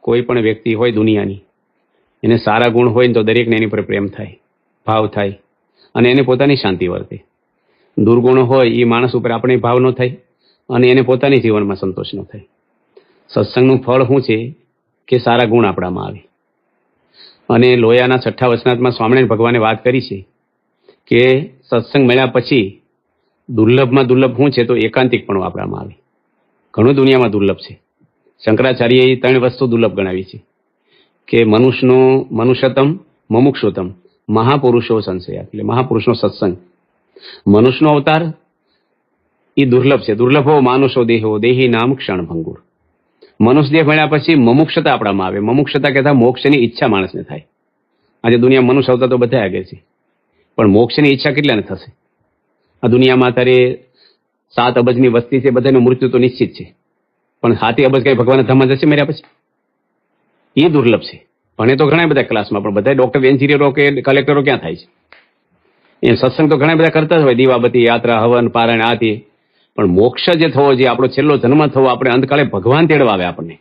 કોઈ પણ વ્યક્તિ હોય દુનિયાની, એને સારા ગુણ હોય ને તો દરેકને એની પર પ્રેમ થાય, ભાવ થાય અને એને પોતાની શાંતિ વર્તે. દુર્ગુણો હોય એ માણસ ઉપર આપણે ભાવ ન થાય અને એને પોતાની જીવનમાં સંતોષ ન થાય. સત્સંગનું ફળ શું છે કે સારા ગુણ આપણામાં આવે. અને લોયાના 6 વચનાથમાં સ્વામિનારાયણ ભગવાને વાત કરી છે કે સત્સંગ મળ્યા પછી દુર્લભમાં દુર્લભ શું છે તો એકાંતિકપણું આપણામાં આવે. ઘણું દુનિયામાં દુર્લભ છે. શંકરાચાર્યએ 3 વસ્તુ દુર્લભ ગણાવી છે કે મનુષ્યતમ, મમુક્ષોતમ, મહાપુરુષો સંશય, એટલે મહાપુરુષનો સત્સંગ. મનુષ્યનો અવતાર એ દુર્લભ છે. દુર્લભો માનુષો દેહો દેહી નામ ક્ષણ ભંગુર. મનુષ્ય દેહ મળ્યા પછી મમુક્ષતા આપણામાં આવે. મમુક્ષતા કહેતા મોક્ષની ઈચ્છા માણસને થાય. આજે દુનિયા મનુષ્ય અવતાર તો બધા આગળ છે, પણ મોક્ષની ઈચ્છા કેટલાને થશે? આ દુનિયામાં અત્યારે 7 અબજની વસ્તી છે, બધાનું મૃત્યુ તો નિશ્ચિત છે, પણ 7 અબજ કઈ ભગવાન ધામમાં જશે મર્યા પછી? એ દુર્લભ છે. ભણે તો ઘણા બધા ક્લાસમાં, પણ બધા ડોક્ટર, એન્જિનિયરો કે કલેક્ટરો ક્યાં થાય છે? એ સત્સંગ તો ઘણા બધા કરતા જ હોય, દીવાબત્તી, યાત્રા, હવન, પારાયણ, આ તે. પણ મોક્ષ જે થવો, જે આપણો છેલ્લો જન્મ થવો, આપણે અંતકાળે ભગવાન તેડવા આવે આપણને,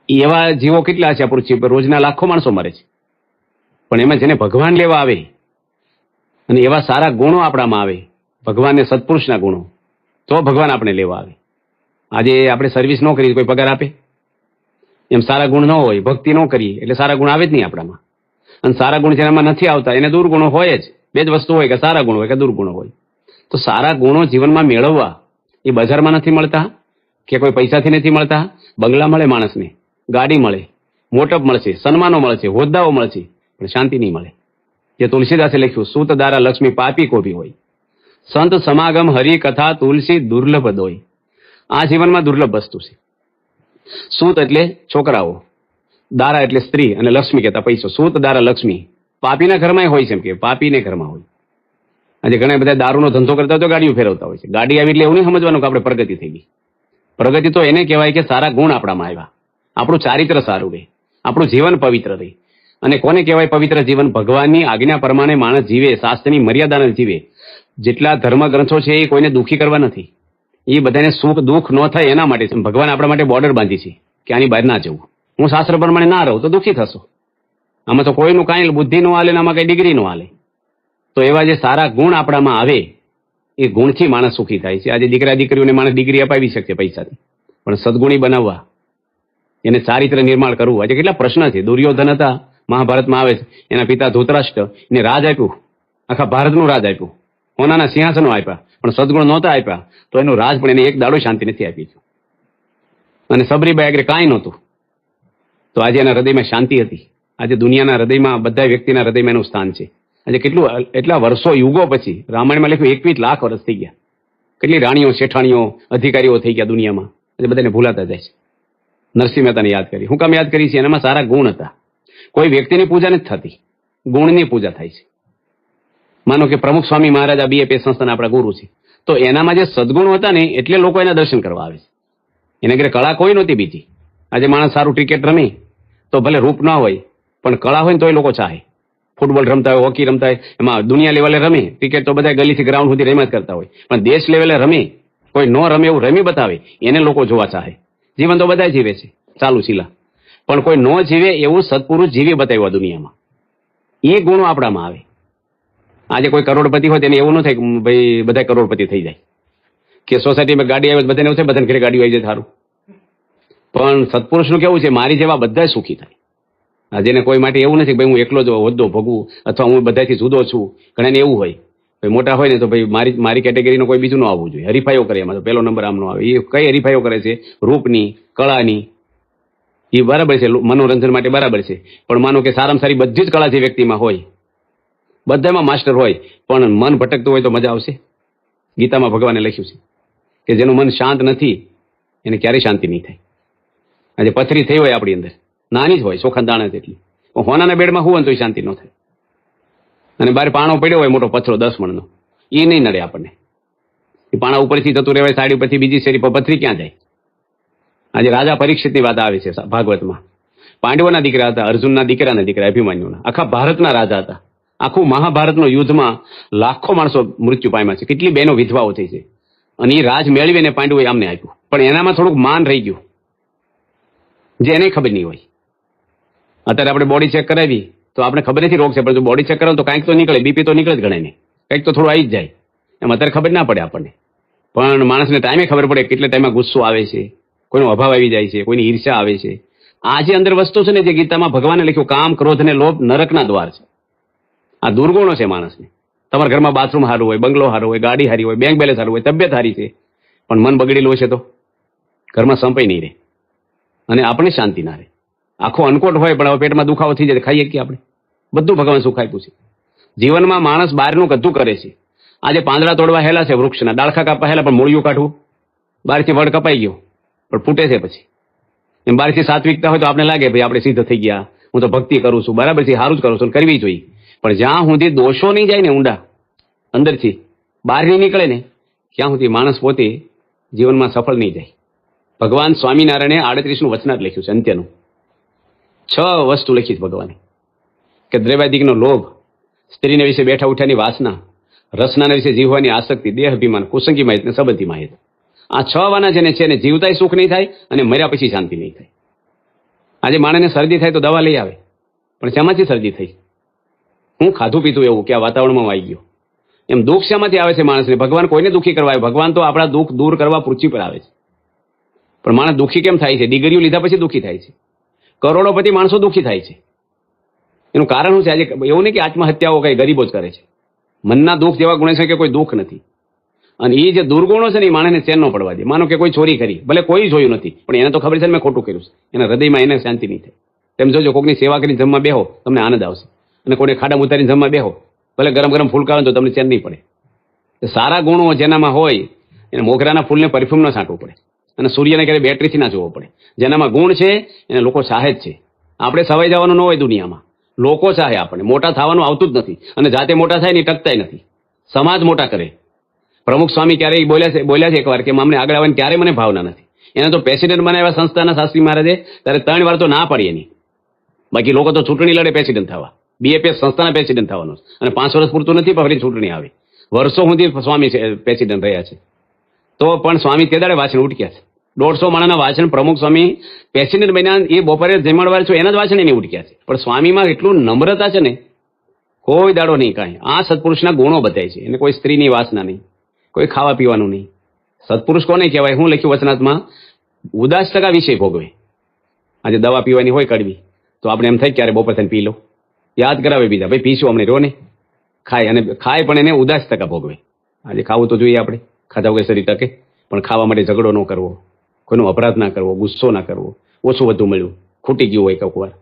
એવા જીવો કેટલા છે આ પૃથ્વી પર? રોજના લાખો માણસો મરે છે, પણ એમાં જેને ભગવાન લેવા આવે અને એવા સારા ગુણો આપણામાં આવે, ભગવાનને સત્પુરુષના ગુણો, તો ભગવાન આપણે લેવા આવે. આજે આપણે સર્વિસ ન કરી, કોઈ પગાર આપે? એમ સારા ગુણ ન હોય, ભક્તિ ન કરીએ એટલે સારા ગુણ આવે જ નહીં આપણામાં. અને સારા ગુણ જેનામાં નથી આવતા એને દુર્ગુણો હોય જ. 2 જ વસ્તુ હોય, કે સારા ગુણ હોય કે દુર્ગુણો હોય. તો સારા ગુણો જીવનમાં મેળવવા એ બજારમાં નથી મળતા કે કોઈ પૈસાથી નથી મળતા. બંગલા મળે માણસને, ગાડી મળે, મોટપ મળશે, સન્માનો મળશે, હોદ્દાઓ મળશે, પણ શાંતિ નહીં મળે. જે તુલસીદાસે લખ્યું, સૂત દારા લક્ષ્મી પાપી કોભી હોય, સંત સમાગમ હરિ કથા તુલસી દુર્લભ દોય. આ જીવનમાં દુર્લભ વસ્તુ છે. સૂત એટલે છોકરાઓ, દારા એટલે સ્ત્રી, અને લક્ષ્મી કહેતા પૈસો. સૂત દારા લક્ષ્મી પાપીના ઘરમાં હોય છે, એમ કે પાપીને ઘરમાં હોય. આજે ઘણા બધા દારૂનો ધંધો કરતા હોય તો ગાડીઓ ફેરવતા હોય છે. ગાડી આવી એટલે એવું નહીં સમજવાનું કે આપણે પ્રગતિ થઈ ગઈ. પ્રગતિ તો એને કહેવાય કે સારા ગુણ આપણામાં આવ્યા, આપણું ચારિત્ર સારું રહે, આપણું જીવન પવિત્ર રહે. અને કોને કહેવાય પવિત્ર જીવન? ભગવાનની આજ્ઞા પ્રમાણે માણસ જીવે, શાસ્ત્રની મર્યાદાને જીવે. જેટલા ધર્મ ગ્રંથો છે એ કોઈને દુઃખી કરવા નથી, એ બધાને સુખ દુઃખ ન થાય એના માટે છે. ભગવાન આપણા માટે બોર્ડર બાંધી છે કે આની બહાર ના જવું. હું શાસ્ત્ર પ્રમાણે ના રહું તો દુઃખી થશો. આમાં તો કોઈનું કાંઈ બુદ્ધિ ન હાલે, આમાં કઈ ડિગ્રી ન હાલે. તો એવા જે સારા ગુણ આપણામાં આવે, એ ગુણથી માણસ સુખી થાય છે. આજે દીકરા દીકરીઓને માણસ ડિગ્રી અપાવી શકશે પૈસાથી, પણ સદગુણી બનાવવા, એને ચારિત્ર નિર્માણ કરવું. આજે કેટલા પ્રશ્ન છે. દુર્યોધન હતા, મહાભારતમાં આવે છે, એના પિતા ધૃતરાષ્ટ્ર એને રાજ આપ્યું, આખા ભારતનું રાજ આપ્યું, સોનાના સિંહાસનો આપ્યા, પણ સદગુણ નહોતા આપ્યા તો એનું રાજ પણ એને એક દાડો શાંતિ નથી આપી. અને સબરીબાઈ આગળ કાંઈ નહોતું તો આજે એના હૃદયમાં શાંતિ હતી. આજે દુનિયાના હૃદયમાં, બધા વ્યક્તિના હૃદયમાં એનું સ્થાન છે. આજે એટલા વર્ષો, યુગો પછી, રામાયણમાં લખ્યું 21 લાખ વર્ષ થઈ ગયા. કેટલી રાણીઓ, શેઠાણીઓ, અધિકારીઓ થઈ ગયા દુનિયામાં. આજે બધાને ભૂલાતા જાય છે. નરસિંહ મહેતાને યાદ કરી. હું કામ યાદ કરી છે? એનામાં સારા ગુણ હતા. કોઈ વ્યક્તિની પૂજા નથી થતી, ગુણની પૂજા થાય છે. માનો કે પ્રમુખ સ્વામી મહારાજ આ BAPS સંસ્થાના આપણા ગુરુ છે, તો એનામાં જે સદગુણો હતા ને એટલે લોકો એના દર્શન કરવા આવે છે. એના ઘરે કળા કોઈ નહોતી બીજી. આજે માણસ સારું ક્રિકેટ રમે તો ભલે રૂપ ના હોય, પણ કળા હોય ને તોય લોકો ચાહે. ફૂટબોલ રમતા હોય, હોકી રમતા હોય, એમાં દુનિયા લેવલે રમે. ક્રિકેટ તો બધા ગલીથી ગ્રાઉન્ડ સુધી રમ્યા જ કરતા હોય, પણ દેશ લેવલે રમે, કોઈ ન રમે એવું રમી બતાવે, એને લોકો જોવા ચાહે. જીવન તો બધા જીવે છે ચાલુ શીલા, પણ કોઈ ન જીવે એવું સત્પુરુષ જીવી બતાવ્યું દુનિયામાં. એ ગુણો આપણામાં આવે. આજે કોઈ કરોડપતિ હોય તેને એવું ન થાય કે ભાઈ બધા કરોડપતિ થઈ જાય, કે સોસાયટીમાં ગાડી આવે બધાને એવું થાય બધાને ઘરે ગાડી આવી જાય સારું. પણ સત્પુરુષનું કેવું છે? મારી જેવા બધા સુખી થાય. જેને કોઈ માટે એવું નથી કે ભાઈ હું એકલો જ હોદ્દો ભોગવું અથવા હું બધાથી જુદો છું. ઘણાને એવું હોય, ભાઈ મોટા હોય ને તો ભાઈ મારી કેટેગરીનો કોઈ બીજું ન આવવું જોઈએ. હરીફાઈઓ કરે, એમાં તો પહેલો નંબર આમ નો આવે. એ કઈ હરીફાઈઓ કરે છે? રૂપની, કળાની. એ બરાબર છે, મનોરંજન માટે બરાબર છે, પણ માનો કે સારામાં સારી બધી જ કળા જે વ્યક્તિમાં હોય, બધામાં માસ્ટર હોય, પણ મન ભટકતું હોય તો મજા આવશે? ગીતામાં ભગવાને લખ્યું છે કે જેનું મન શાંત નથી એને ક્યારેય શાંતિ નહીં થાય. આજે પથરી થઈ હોય આપણી અંદર, નાની જ હોય, ચોખા દાણા જેટલી, હોનાના બેડમાં હુવે તો શાંતિ ન થાય. અને બહાર પાણો પડ્યો હોય મોટો પથરો 10 મણનો, એ નહીં નડે આપણને. એ પાણા ઉપરથી જતું રહેવાય, સાડી ઉપરથી બીજી શેરી પર પથરી ક્યાં જાય? આજે રાજા પરીક્ષિતની વાત આવે છે ભાગવતમાં. પાંડવોના દીકરા હતા, અર્જુનના દીકરાના દીકરા, અભિમન્યુના. આખા ભારતના રાજા હતા. આખું મહાભારતનો યુદ્ધમાં લાખો માણસો મૃત્યુ પામ્યા છે, કેટલી બહેનો વિધવાઓ થઈ છે. અને એ રાજ મેળવીને પાંડવોએ આમને આપ્યું, પણ એનામાં થોડુંક માન રહી ગયું. જે એને ખબર નહીં હોય. અત્યારે આપણે બોડી ચેક કરાવી તો આપણે ખબર નથી રોગ છે, પરંતુ બોડી ચેક કરાવો તો કાંઈક તો નીકળે, બીપી તો નીકળે જ ગણાય ને, કંઈક તો થોડું આવી જ જાય. એમ અત્યારે ખબર ના પડે આપણને, પણ માણસને ટાઈમે ખબર પડે કેટલે ટાઈમમાં ગુસ્સો આવે છે, કોઈનો અભાવ આવી જાય છે, કોઈની ઈર્ષા આવે છે. આ જે અંદર વસ્તુ છે ને, જે ગીતામાં ભગવાને લખ્યું, કામ, ક્રોધ અને લોભ નરકના દ્વાર છે. આ દુર્ગુણો છે માણસને. તમારા ઘરમાં બાથરૂમ સારું હોય, બંગલો સારું હોય, ગાડી સારી હોય, બેંક બેલેન્સ સારું હોય, તબિયત સારી છે, પણ મન બગડેલું હશે તો ઘરમાં સંપાઈ નહીં રહે અને આપણે શાંતિ ના રહે. આખો અનકોટ હોય પણ હવે પેટમાં દુખાવો થઈ જાય, ખાઈએ કે આપણે બધું ભગવાન સુખ આપ્યું છે. જીવનમાં માણસ બહારનું કદ્દું કરે છે. આજે પાંદડા તોડવા હેલા છે, વૃક્ષના ડાળખા કાપવા હેલા, પણ મૂળિયું કાઢવું, બહારથી વડ કપાઈ ગયો પણ ફૂટે છે. પછી એમ બહારથી સાત્વિકતા હોય તો આપણે લાગે ભાઈ આપણે સિદ્ધ થઈ ગયા, હું તો ભક્તિ કરું છું, બરાબર છે, સારું જ કરું છું, કરવી જોઈએ. પણ જ્યાં સુધી દોષો નહીં જાય ને ઊંડા અંદરથી બહાર નહીં નીકળે ને, ત્યાં સુધી માણસ પોતે જીવનમાં સફળ નહીં જાય. ભગવાન સ્વામિનારાયણે 38નું વચનાટ લખ્યું છે, અંત્યનું 6 વસ્તુ લખી છે ભગવાને, કે દ્રવ્યાદિકનો લોભ, સ્ત્રીને વિશે બેઠા ઉઠ્યાની વાસના, રસનાના વિશે જીવવાની આસક્તિ, દેહ અભિમાન, કુસંગી માહિત ને સંબંધી માહિત. આ 6 વાના જેને છે ને જીવતાય સુખ નહીં થાય અને મર્યા પછી શાંતિ નહીં થાય. આજે માણસને શરદી થાય તો દવા લઈ આવે, પણ શેમાંથી શરદી થઈ? હું ખાધું પીધું એવું કે આ વાતાવરણમાં આવી ગયો. એમ દુઃખ શેમાંથી આવે છે માણસને? ભગવાન કોઈને દુઃખી કરવા આવે? ભગવાન તો આપણા દુઃખ દૂર કરવા પૃથ્વી પર આવે છે. પણ માણસ દુઃખી કેમ થાય છે? ડિગ્રીઓ લીધા પછી દુઃખી થાય છે. કરોડોપતિ માણસો દુઃખી થાય છે. એનું કારણ શું છે? આજે એવું નહીં કે આત્મહત્યાઓ કઈ ગરીબો જ કરે છે. મનના દુઃખ જેવા ગુણ છે કે કોઈ દુઃખ નથી. અને એ જે દુર્ગુણો છે ને એ માણસને ચેન ન પડવા દે. માનો કે કોઈ ચોરી કરી, ભલે કોઈ જોયું નથી, પણ એને તો ખબર છે ને મેં ખોટું કર્યું છે, એના હૃદયમાં એને શાંતિ નહીં થાય. તેમ જોજો, કોઈકની સેવા કરીને જમવા બેહો, તમને આનંદ આવશે. અને કોઈને ખાડા ઉતારીને જમવા બેહો, ભલે ગરમ ગરમ ફૂલકા આવે તો તમને ચેન નહીં પડે. સારા ગુણો જેનામાં હોય એને મોગરાના ફૂલને પરફ્યુમ ન છાંટવું પડે અને સૂર્યને ક્યારે બેટરીથી ના જોવો પડે. જેનામાં ગુણ છે એને લોકો ચાહે જ છે. આપણે સવાઈ જવાનું ન હોય દુનિયામાં, લોકો ચાહે. આપણે મોટા થવાનું આવતું જ નથી અને જાતે મોટા થાય ને એ ટકતાય નથી. સમાજ મોટા કરે. પ્રમુખ સ્વામી ક્યારેય બોલ્યા છે એકવાર કે અમને આગળ આવવાની ક્યારે મને ભાવના નથી. એને તો પ્રેસિડેન્ટ બનાવ્યા સંસ્થાના શાસ્ત્રી મહારાજે, ત્યારે 3 વાર તો ના પડી એની. બાકી લોકો તો ચૂંટણી લડે પ્રેસિડેન્ટ થવા. બીએપીએસ સંસ્થાના પ્રેસિડેન્ટ થવાનો અને 5 વર્ષ પૂરતું નથી, પણ ફરી ચૂંટણી આવે. વર્ષો સુધી સ્વામી પ્રેસિડેન્ટ રહ્યા છે. તો પણ સ્વામી તે દાડે વાંચન ઉટક્યા છે. 150 માણાના વાંચન પ્રમુખ સ્વામી પ્રેસિડેન્ટ બન્યા, એ બપોરે જમણવાર છો એના જ વાંચન એને ઉટક્યા છે. પણ સ્વામીમાં એટલું નમ્રતા છે ને, કોઈ દાડો નહીં કાંઈ. આ સત્પુરુષના ગુણો બતાય છે. એને કોઈ સ્ત્રીની વાસના નહીં, કોઈ ખાવા પીવાનું નહીં. સત્પુરુષ કોને કહેવાય? હું લખ્યું વચનાથમાં, ઉદાસતા વિષય ભોગવે. આજે દવા પીવાની હોય કડવી, તો આપણે એમ થાય ક્યારે બપોર થઈને પી લો, યાદ કરાવે બીજા, ભાઈ પીશું અમને રો ને, ખાય અને ખાય પણ એને ઉદાસતા ભોગવે. આજે ખાવું તો જોઈએ આપણે, ખાધા વગર શરીર ટકે, પણ ખાવા માટે ઝઘડો ન કરવો, કોઈનો અપરાધ ના કરવો, ગુસ્સો ના કરવો. ઓછું વધુ મળ્યું, ખૂટી ગયું હોય કોઈક વાર,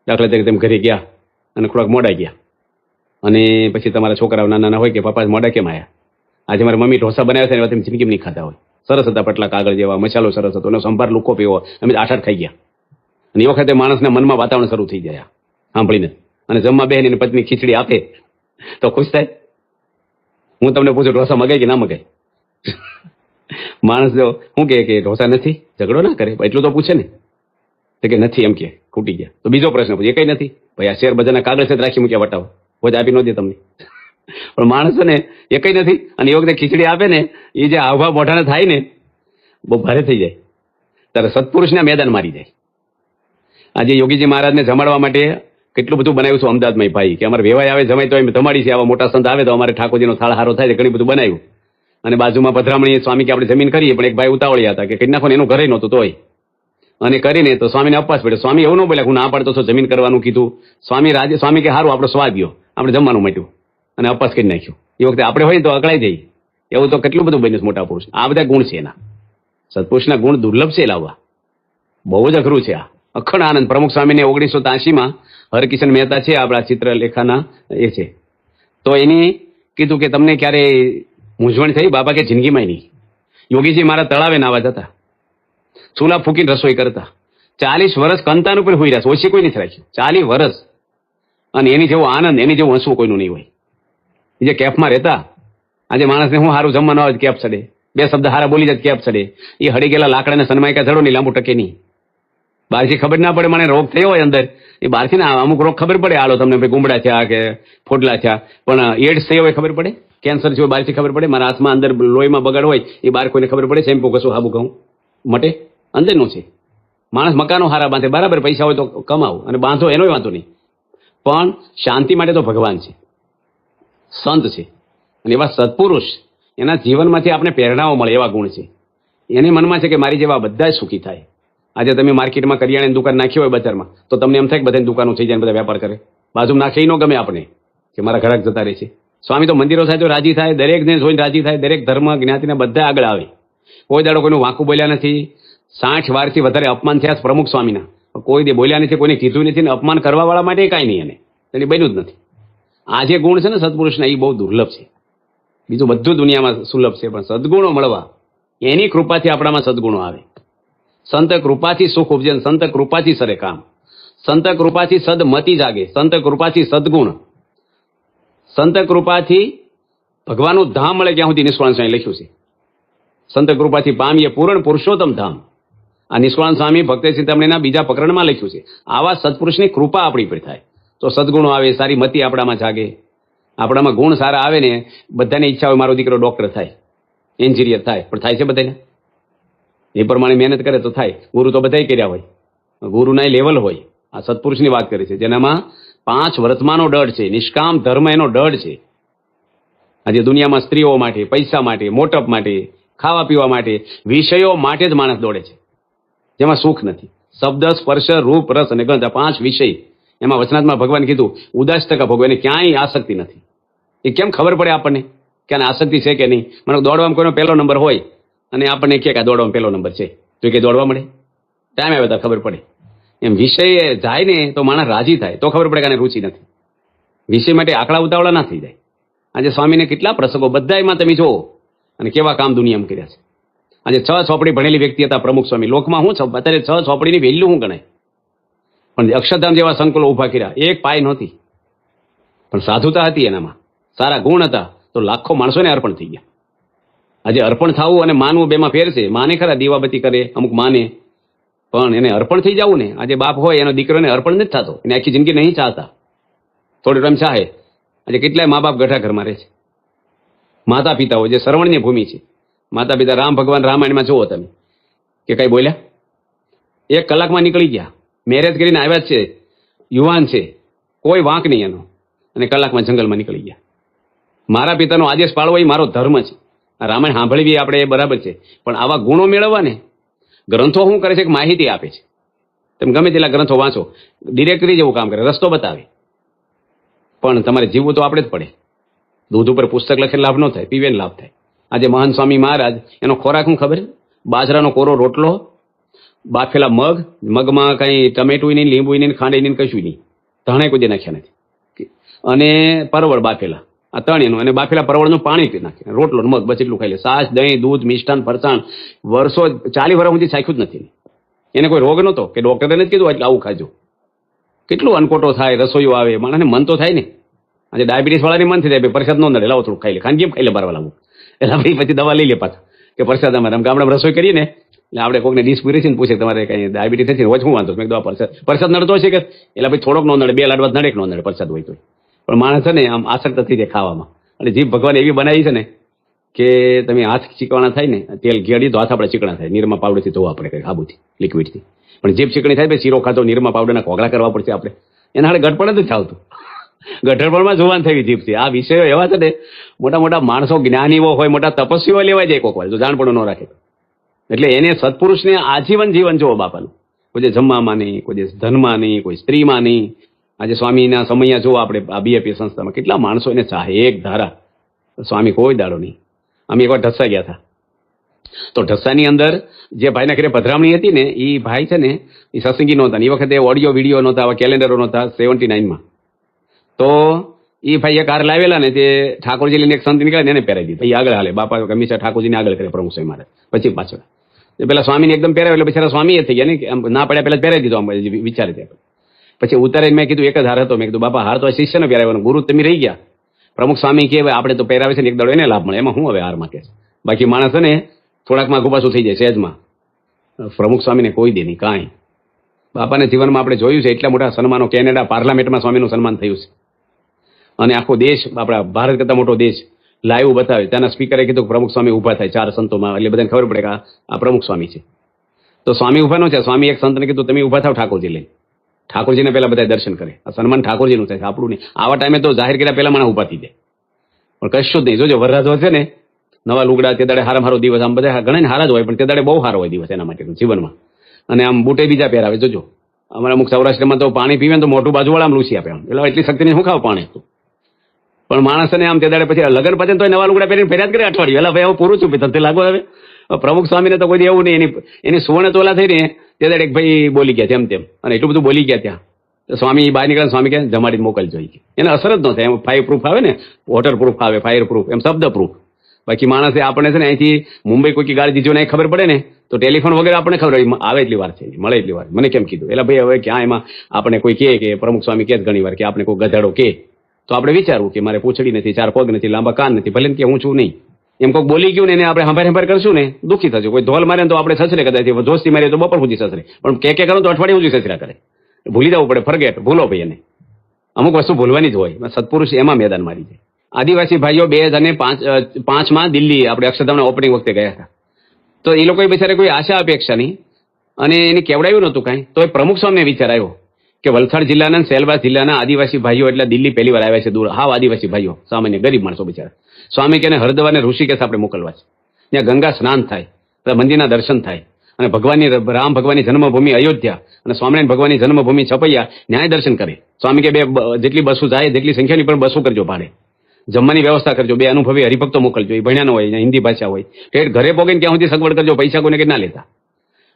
દાખલા તરીકે તમે ઘરે ગયા અને થોડાક મોડા ગયા અને પછી તમારા છોકરાઓ નાના હોય કે પપ્પા મોડા કેમ આવ્યા? આજે મારી મમ્મી ઢોસા બનાવ્યા છે ને તમે જિંદગી નહીં ખાતા હોય. સરસ હતા પટલા કાગળ જેવા, મસાલો સરસ હતો અને સંભાર લુકો પીવો, અમે 8 ખાઈ ગયા. અને એ વખતે માણસના મનમાં વાતાવરણ શરૂ થઈ જાય સાંભળીને. અને જમવા બેન એની પત્ની ખીચડી આપે તો ખુશ થાય. હું તમને પૂછું ઢોસા મગાય કે ના મગાય? માણસ જો શું કે ઢોસા નથી, ઝઘડો ના કરે, એટલું તો પૂછે ને, તો કે નથી એમ કે ખૂટી ગયા. તો બીજો પ્રશ્ન પૂછે, એ કઈ નથી ભાઈ, આ શેર બજારના કાગળ છે રાખી મૂક્યા વટાવો, ભોજ આપી ન દે તમને. પણ માણસ ને એ કઈ નથી. અને એ વખતે ખીચડી આપે ને, એ જે આભા મોઢાને થાય ને, બહુ ભારે થઈ જાય. ત્યારે સત્પુરુષના મેદાન મારી જાય. આજે યોગીજી મહારાજને જમાડવા માટે કેટલું બધું બનાવ્યું છું અમદાવાદમાં ભાઈ, કે અમારે વેવાય આવે જમાય તો એમ જમાડી છે. આવા મોટા સંત આવે તો અમારે ઠાકોરજીનો થાળ હારો થાય છે, ઘણી બધું બનાવ્યું. અને બાજુમાં પધરામણી સ્વામી કે આપણે જમીન કરીએ, પણ એક ભાઈ ઉતાવળ્યા હતા કે કરી નાખો ને, એનું ઘરે નહોતું તોય. અને કરીને તો સ્વામીને અપવાસ પડ્યો. સ્વામી એવું ન બોલ્યા હું ના પાડતો છો, જમીન કરવાનું કીધું. સ્વામી કે હારું આપણો સ્વાદ ગયો, આપણે જમવાનું મટ્યું અને અપવાસ કરી નાખ્યો. એ વખતે આપણે હોય તો અકળાઈ જઈએ. એવું તો કેટલું બધું બન્યું મોટા પુરુષ. આ બધા ગુણ છે એના. સત્પુરુષના ગુણ દુર્લભ છે લાવવા, બહુ જ અઘરું છે. આ અખંડ આનંદ પ્રમુખ સ્વામીને 1983માં હરકિશન મહેતા છે આપણા ચિત્રલેખાના એ છે, તો એની કીધું કે તમને ક્યારે મૂંઝવણ થઈ? બાબા કે જિંદગીમાં નહીં. યોગીજી મારા તળાવે નાવા જતા, ચૂલા ફૂકીને રસોઈ કરતા, 40 વર્ષ કંતાન ઉપર હોઈ રહ્યા છે, ઓછી કોઈ નથી રાખ્યું, 40 વર્ષ. અને એની જેવો આનંદ, એની જેવું હસવું કોઈનું નહીં હોય. એ જે કેફમાં રહેતા, આજે માણસને હું સારું જમવાનું આવે કેફ ચડે, 2 શબ્દ હારા બોલી જાય કેફ ચડે. એ હળી ગયેલા લાકડાને સનમાયકા ચડો નહીં, લાંબુ ટકે નહીં. બહારથી ખબર ના પડે મને રોગ થયો હોય અંદર, એ બહારથી ના અમુક રોગ ખબર પડે, આલો તમને ભાઈ ગુમડા થયા કે ફોડલા થયા, પણ એડ્સ થયો હોય ખબર પડે, કેન્સર થયો બહારથી ખબર પડે, મારા હાથમાં અંદર લોહીમાં બગાડ હોય એ બહાર કોઈને ખબર પડે? શેમ્પુ કશું હાબુ કહું મટે, અંદરનું છે. માણસ મકાનો હારા બાંધે, બરાબર, પૈસા હોય તો કમાવું અને બાંધો, એનોય વાંધો નહીં, પણ શાંતિ માટે તો ભગવાન છે, સંત છે, અને એવા સત્પુરુષ, એના જીવનમાંથી આપણે પ્રેરણાઓ મળે એવા ગુણ છે. એને મનમાં છે કે મારી જેવા બધા જ સુખી થાય. આજે તમે માર્કેટમાં કરિયાણાની દુકાન નાખી હોય બજારમાં, તો તમને એમ થાય કે બધાની દુકાનો થઈ જાય, બધા વેપાર કરે. બાજુમાં નાખે ન ગમે આપણે, કે મારા ઘરાક જતા રહે છે. સ્વામી તો મંદિરો થાય તો રાજી થાય, દરેકને જોઈને રાજી થાય, દરેક ધર્મ જ્ઞાતિને બધા આગળ આવે. કોઈ દાડો કોઈનું વાંકું બોલ્યા નથી. 60 વારથી વધારે અપમાન થયા પ્રમુખ સ્વામીના, કોઈ દે બોલ્યા નથી, કોઈને કીધું નથી, ને અપમાન કરવા વાળા માટે કાંઈ નહીં, એને બન્યું જ નથી. આ જે ગુણ છે ને સત્પુરુષના, એ બહુ દુર્લભ છે. બીજું બધું દુનિયામાં સુલભ છે, પણ સદગુણો મળવા, એની કૃપાથી આપણામાં સદગુણો આવે. સંત કૃપાથી સુખ ઉપજે, સંત કૃપાથી સરે કામ, સંત કૃપાથી સદમતી જાગે, સંત કૃપાથી સદગુણ, સંત કૃપાથી ભગવાનનું ધામ મળે. ક્યાં સુધી નિષ્કાળ સ્વામી લખ્યું છે, સંત કૃપાથી પામીએ પૂર્ણ પુરુષોત્તમ ધામ. આ નિષ્કાળ સ્વામી ભક્તિ ચિંતામણીના બીજા પ્રકરણમાં લખ્યું છે. આવા સત્પુરુષની કૃપા આપણી પર થાય તો સદગુણો આવે, સારી મતિ આપણામાં જાગે, આપણામાં ગુણ સારા આવે ને. બધાને ઈચ્છા હોય મારો દીકરો ડોક્ટર થાય, એન્જિનિયર થાય, પણ થાય છે બધાને? એ પ્રમાણે મહેનત કરે તો થાય. ગુરુ તો બધાય કર્યા હોય, ગુરુના લેવલ હોય. આ સત્પુરુષની વાત કરી છે, જેનામાં 5 વર્તમાનો દઢ છે, નિષ્કામ ધર્મ એનો દઢ છે. આજે દુનિયામાં સ્ત્રીઓ માટે, પૈસા માટે, મોટપ માટે, ખાવા પીવા માટે, વિષયો માટે જ માણસ દોડે છે, જેમાં સુખ નથી. શબ્દ, સ્પર્શ, રૂપ, રસ અને ગંધ, આ 5 વિષય. એમાં વચનાત્મા ભગવાન કીધું 10% ભોગવે, એને ક્યાંય આસક્તિ નથી. એ કેમ ખબર પડે આપણને કે આને આસક્તિ છે કે નહીં? મને દોડવામાં કોઈનો પહેલો નંબર હોય અને આપણને કે દોડવામાં પહેલો નંબર છે, તો કે દોડવા મળે, ટાઈમ આવે તો ખબર પડે. એમ વિષય જાય ને તો માણસ રાજી થાય, તો ખબર પડે કે આને રુચિ નથી. વિષય માટે આકડા ઉતાવળા ના થઈ જાય. આજે સ્વામીને કેટલા પ્રસંગો બધામાં તમે જુઓ, અને કેવા કામ દુનિયામાં કર્યા છે. આજે 6 ચોપડી ભણેલી વ્યક્તિ હતા પ્રમુખ સ્વામી. લોકમાં શું છે અત્યારે 6 ચોપડીની વેલ્યુ શું ગણાય? પણ અક્ષરધામ જેવા સંકુલો ઉભા કર્યા, એક પાય નહોતી, પણ સાધુતા હતી એનામાં, સારા ગુણ હતા, તો લાખો માણસોને અર્પણ થઈ ગયા. આજે અર્પણ થવું અને માનવું બેમાં ફેર છે. માને ખરા દીવાબત્તી કરે, અમુક માને, પણ એને અર્પણ થઈ જવું ને. આજે બાપ હોય એનો દીકરોને અર્પણ નથી થતો, એને આખી જિંદગી નહીં ચાહતા, થોડી રમ ચાહે. આજે કેટલાય મા બાપ ગઠા ઘરમાં રહે છે. માતા પિતાઓ જે શ્રવણની ભૂમિ છે, માતા પિતા રામ ભગવાન રામાયણમાં જુઓ તમે કે કઈ બોલ્યા, 1 કલાકમાં નીકળી ગયા, મેરેજ કરીને આવ્યા જ છે, યુવાન છે, કોઈ વાંક નહીં એનો, અને કલાકમાં જંગલમાં નીકળી ગયા. મારા પિતાનો આદેશ પાળવો એ મારો ધર્મ છે. આ રામાયણ સાંભળવી આપણે એ બરાબર છે, પણ આવા ગુણો મેળવવા ને ગ્રંથો શું કરે છે કે માહિતી આપે છે. તમે ગમે તેટલા ગ્રંથો વાંચો, ડિરેક્ટરી જેવું કામ કરે, રસ્તો બતાવે, પણ તમારે જીવવું તો આપણે જ પડે. દૂધ ઉપર પુસ્તક લખે લાભ ન થાય, પીવે લાભ થાય. આજે મહાન સ્વામી મહારાજ, એનો ખોરાક શું ખબર? બાજરાનો કોરો રોટલો, બાફેલા મગ, મગમાં કઈ ટમેટું નહીં, લીંબુ નહીં, ખાંડ નહીં, કશું નહીં, ધાણા કોઈ દે નાખ્યા નથી, અને પરવળ બાફેલા, આ 3 એનું, અને બાફેલા પરવળનું પાણી પી નાખે, રોટલો મગ, બસ એટલું ખાઈ લે. છાશ, દહીં, દૂધ, મિષ્ટાન, ફરસાણ, વર્ષો 40 વર્ષ સુધી ચાખ્યું જ નથી. એને કોઈ રોગ નહોતો કે ડોક્ટરે નથી કીધું એટલે આવું ખાજો. કેટલું અનકોટો થાય, રસોઈઓ આવે, માણસને મન તો થાય ને. આજે ડાયાબિટીસ વાળાને મન થઈ જાય, પ્રસાદ ન નડે, લાવો થોડું ખાઈ લે, ખાન કેમ ખાઈ લે બારવા લાવું, એટલે ભાઈ પછી દવા લઈ લે પાછા કે પ્રસાદ. અમારે ગામડામાં રસોઈ કરીએ ને, એટલે આપણે કોઈને ડીશ પૂરી છે ને પૂછે તમારે કઈ ડાયાબિટીસ નથી, રોજ શું વાંધો? મેં કીધું પ્રસાદ નડતો હશે કે, એટલે ભાઈ થોડોક ન નડે, 2 લાડવા નડે કે ન નડે, પ્રસાદ હોય તો. પણ માણસ છે ને આમ આસક્ત થઈ જાય ખાવામાં. અને જીભ ભગવાન એવી બનાવી છે ને કે તમે હાથ ચીકવાના થાય ને, તેલ ઘેડી તો હાથ આપણે ચીકણા થાય, નિરમા પાવડરથી ધોવા પડે, કઈ સાબુથી, લિક્વિડથી. પણ જીભ ચીકણી થાય, પછી શીરો ખાતો નિરમા પાવડરના કોગળા કરવા પડશે આપણે. એના હાડે ગઢપણ નથી આવતું, ગઢરપણમાં જોવાન થઈ જીભ છે. આ વિષયો એવા છે ને, મોટા મોટા માણસો, જ્ઞાનીઓ હોય, મોટા તપસ્વીઓ લેવાય જાય કોક વાર, જો જાણપણું ન રાખે. એટલે એને સત્પુરુષને આજીવન જીવન જોવો બાપાનું. કોઈ જે જમવામાં નહીં, કોઈ જે ધનમાં નહીં, કોઈ સ્ત્રીમાં નહીં. આજે સ્વામીના સમયા જોવો આપણે આ બીએપી સંસ્થામાં, કેટલા માણસો એને ચાહે, એક ધારા. સ્વામી કોઈ દાડો નહીં. અમે એકવાર ઢસા ગયા હતા, તો ઢસાની અંદર જે ભાઈના ઘરે પધરામણી હતી ને, એ ભાઈ છે ને, એ સત્સંગી નહોતા, એ વખતે ઓડિયો વિડીયો નહોતા, આવા કેલેન્ડરો નહોતા 79માં. તો એ ભાઈ એક હાર લાવેલા ને, તે ઠાકોરજી લઈને એક સંત નીકળે ને એને પહેરાવી દીધા. એ આગળ હાલે, બાપા હંમેશા ઠાકોરજીને આગળ કરે, પ્રમુખ સ્વામી મારે પછી પાછળ. પેલા સ્વામીને એકદમ પહેરાવે, એટલે બિચારા સ્વામી એ થઈ ગયા ને, ના પડ્યા પહેલા પહેરાવી દીધો, આમ વિચારે ત્યાં. પછી ઉતારે મેં કીધું એક જ હાર હતો, મેં કીધું બાપા હાર તો શિષ્યને પહેરાવ્યો, ગુરુ તમે રહી ગયા. પ્રમુખ સ્વામી કે આપણે તો પહેરાવે છે ને, એક દાડો એને લાભ મળે, એમાં હું હવે હાર માગે છે. બાકી માણસ છે ને થોડાકમાં ગુપાસું થઈ જાય સહેજમાં, પ્રમુખ સ્વામીને કોઈ દે નહીં કાંઈ. બાપાને જીવનમાં આપણે જોયું છે એટલા મોટા સન્માનો, કેનેડા પાર્લામેન્ટમાં સ્વામીનું સન્માન થયું છે, અને આખો દેશ, આપણા ભારત કરતા મોટો દેશ લાઈવ બતાવે. ત્યાંના સ્પીકરે કીધું કે પ્રમુખ સ્વામી ઊભા થાય 4 સંતોમાં, એટલે બધાને ખબર પડે કે આ પ્રમુખ સ્વામી છે. તો સ્વામી ઉભા ન છે. સ્વામી એક સંતને કીધું તમે ઉભા થાવ ઠાકોરજી લઈને. ઠાકોરજીને પહેલા બધા દર્શન કરે. આ સન્માન ઠાકોરજીનું થાય છે, આપણું નહીં. આવા ટાઈમે તો જાહેર કર્યા પહેલા મને ઉભા થઈ જાય, પણ કશું જ નહીં. જોજો વરરાજો છે ને, નવા લુગડા, તે દાડે હારામાં હારો દિવસ. આમ બધા ઘણા હારા જ હોય, પણ તે દાડે બહુ સારો હોય દિવસ એના માટેનું જીવનમાં. અને આમ બુટે બીજા પહેરાવે. જોજો અમારા અમુક સૌરાષ્ટ્રમાં તો પાણી પીવે ને તો મોટું બાજુવાળા આમ લૂસી આપે. આમ એટલે એટલી શક્તિની શું ખાવ પાણી. પણ માણસને આમ તે દાડે પછી લગ્ન પછી તો નવા લુગડા પહેરીને ફેર્યા જ કરે અઠવાડિયું. એટલે ભાઈ હું પૂરું છું, તમને લાગો હવે. પ્રમુખ સ્વામીને તો કોઈ એવું નહીં. એની સુવર્ણ તોલા થઈ ને તે દાડે એક ભાઈ બોલી ગયા તેમ તેમ, અને એટલું બધું બોલી ગયા ત્યાં. સ્વામી બહાર નીકળ્યા, સ્વામી કહે જમાડીને મોકલજો. એને અસર જ ન થાય. એમ ફાયર પ્રૂફ આવે ને, વોટર પ્રૂફ આવે, ફાયર પ્રૂફ, એમ શબ્દ પ્રૂફ. બાકી માણસે આપણે છે ને અહીંથી મુંબઈ કોઈ ગાડી દીધો ને ખબર પડે ને તો ટેલિફોન વગેરે આપણને ખબર આવે એટલી વાર છે, મળે એટલી વાર. મને કેમ કીધું? એટલે ભાઈ હવે ક્યાં એમાં આપણે કોઈ કહે કે પ્રમુખ સ્વામી કહે ઘણી વાર કે આપણે કોઈ ગધાડો કે, તો આપણે વિચારવું કે મારે પૂંછડી નથી, ચાર પગ નથી, લાંબા કાન નથી, ભલે કે હું છું નહીં. એમ કોઈ બોલી ગયું ને એને આપણે હંભાર કરશું ને દુઃખી થશે. કોઈ ધોલ મારે તો આપણે સસરે કદાચ, જોશથી મારીએ તો બપોર સુધી સસરે, પણ કે કરો તો અઠવાડિયું સુધી સસરા કરે. ભૂલી જવું પડે, ફરગેટ, ભૂલો ભાઈ. એને અમુક વસ્તુ ભૂલવાની જ હોય. સત્પુરુષ એમાં મેદાન મારી જાય. આદિવાસી ભાઈઓ 2005માં દિલ્હી આપણે અક્ષરધામના ઓપનિંગ વખતે ગયા હતા. તો એ લોકોએ બિચારે કોઈ આશા અપેક્ષા નહીં અને એને કેવડાવ્યું નહોતું કાંઈ. તો એ પ્રમુખ સ્વામીને વિચાર આવ્યો કે વલસાડ જિલ્લાના સેલવાસ જિલ્લાના આદિવાસી ભાઈઓ એટલે દિલ્હી પહેલી વાર આવ્યા છે, દૂર હાવ આદિવાસી ભાઈઓ, સામાન્ય ગરીબ માણસો બિચારા. સ્વામી કે હરદ્વાર અને ઋષિકેશ આપણે મોકલવા છે. ત્યાં ગંગા સ્નાન થાય, મંદિરના દર્શન થાય, અને ભગવાનની રામ ભગવાનની જન્મભૂમિ અયોધ્યા અને સ્વામિનારાયણ ભગવાનની જન્મભૂમિ છપૈયા ન્યાય દર્શન કરે. સ્વામી કે જેટલી બસો જાય જેટલી સંખ્યાની પણ બસો કરજો ભાડે. જમવાની વ્યવસ્થા કરજો. 2 અનુભવી હરિભક્તો મોકલજો. એ ભણ્યા ન હોય, હિન્દી ભાષા હોય. ઠેઠ ઘરે પોગીને ક્યાં સુધી સગવડ કરજો. પૈસા કોઈને કે ના લેતા.